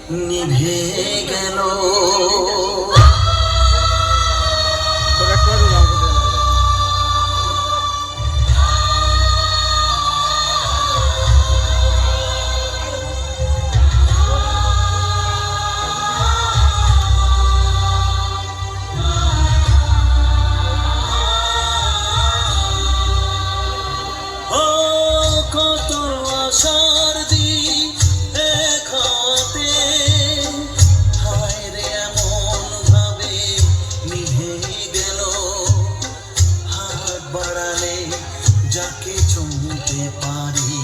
নিভে গেল। কত আশার দিন দেখাতে, হায় রে এমন ভাবে নিভে গেল। হাত বাড়ালে যাকে চুমতে পারি,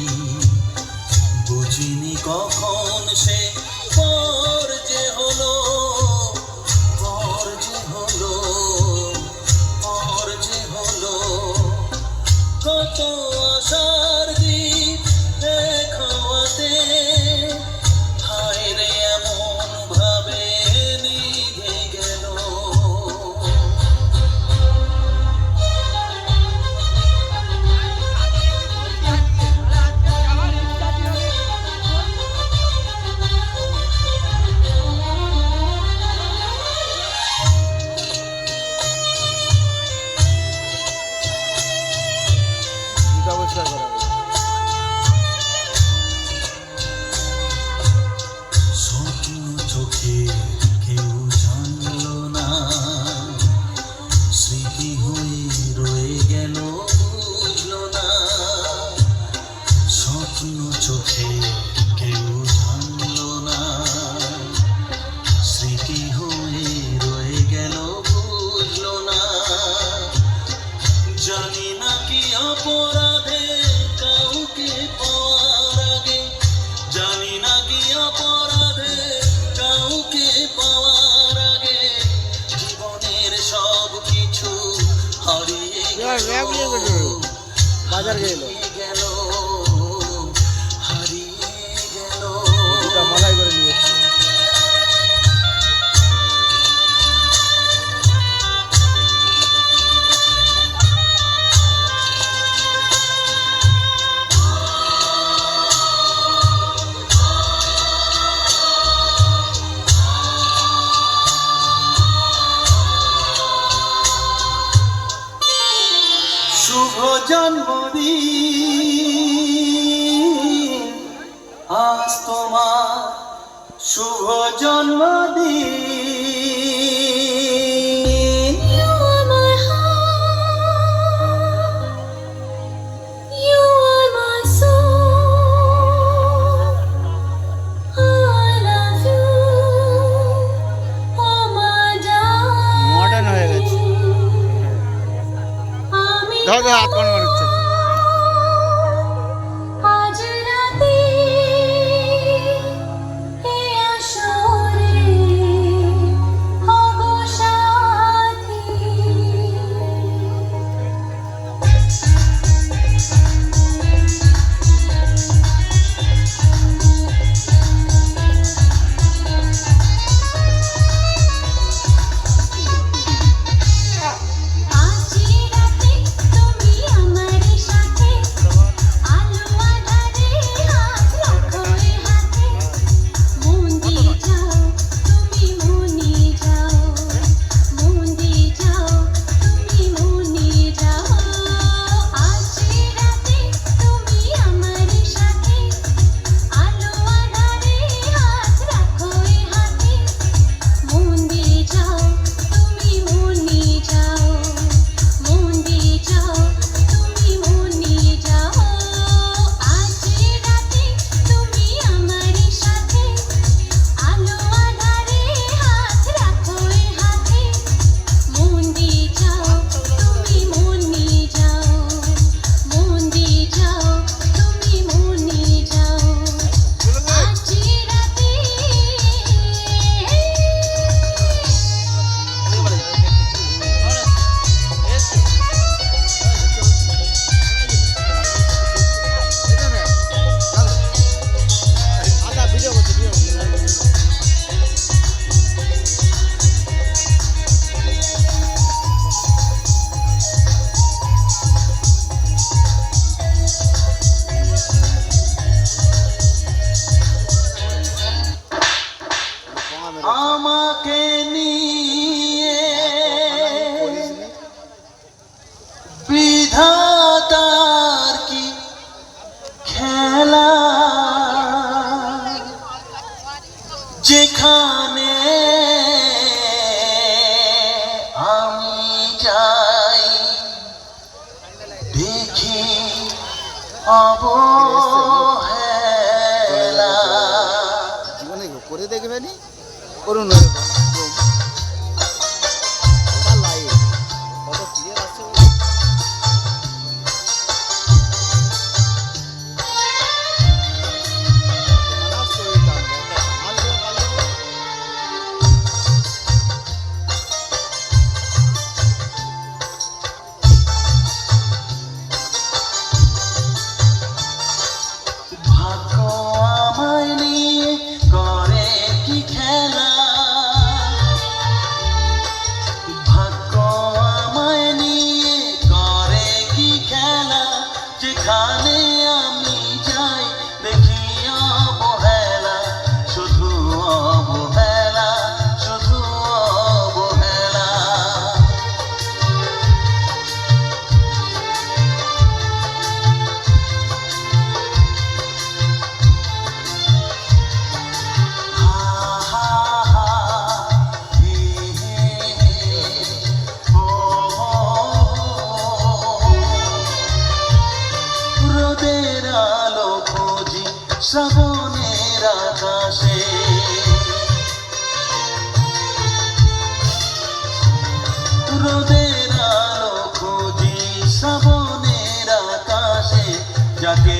বুঝিনি কখন সে পর যে হলো, পর যে হলো, পর যে হলো। কত আশার দিন দেখাতে, হায় রে এমন ভাবে নিভে গেল। স্বপ্ন চোখে কেউ জানল না, স্মৃতি হয়ে রয়ে গেল বুঝলো না। স্বপ্ন চোখে কেউ জানল না, স্মৃতি হয়ে রয়ে গেল বুঝলো না। জানি না কি অপরাধে কাউকে পাওয়ার আগে, জানি না কি অপরাধে কাউকে পাওয়ার আগে, জীবনের সব কিছু হারিয়ে গেল, হারিয়ে গেল, হারিয়ে গেল। শুভ জন্মদিন আজ তোমার, শুভ জন্মদিন। You are my heart, you are my soul. I love you, oh my darling. Modern হয়ে গেছে। আমি ধর ধর হাত কোন মারছে। আজ রাতে এই আসরে হব সাথী। আজ রাতে তুমি আমার আমাকে নিয়ে বিধাতার কি খেলা, যেখানে আমি যাই দেখি অবহেলা। জীবনে করে দেখবেনি করুন ওটা লাইভ কত ক্লিয়ার আসছে ভাগ্য আমায় নিয়ে করে কি খেলা, ভাগ্য আমায় নিয়ে করে কি খেলা, যেখানে আমি যাই দেখি অবহেলা, শুধু অবহেলা, শুধু অবহেলা। রোদের আলো খুঁজি শ্রাবণের আকাশে, রোদের আলো খুঁজি শ্রাবণের আকাশে, যাকে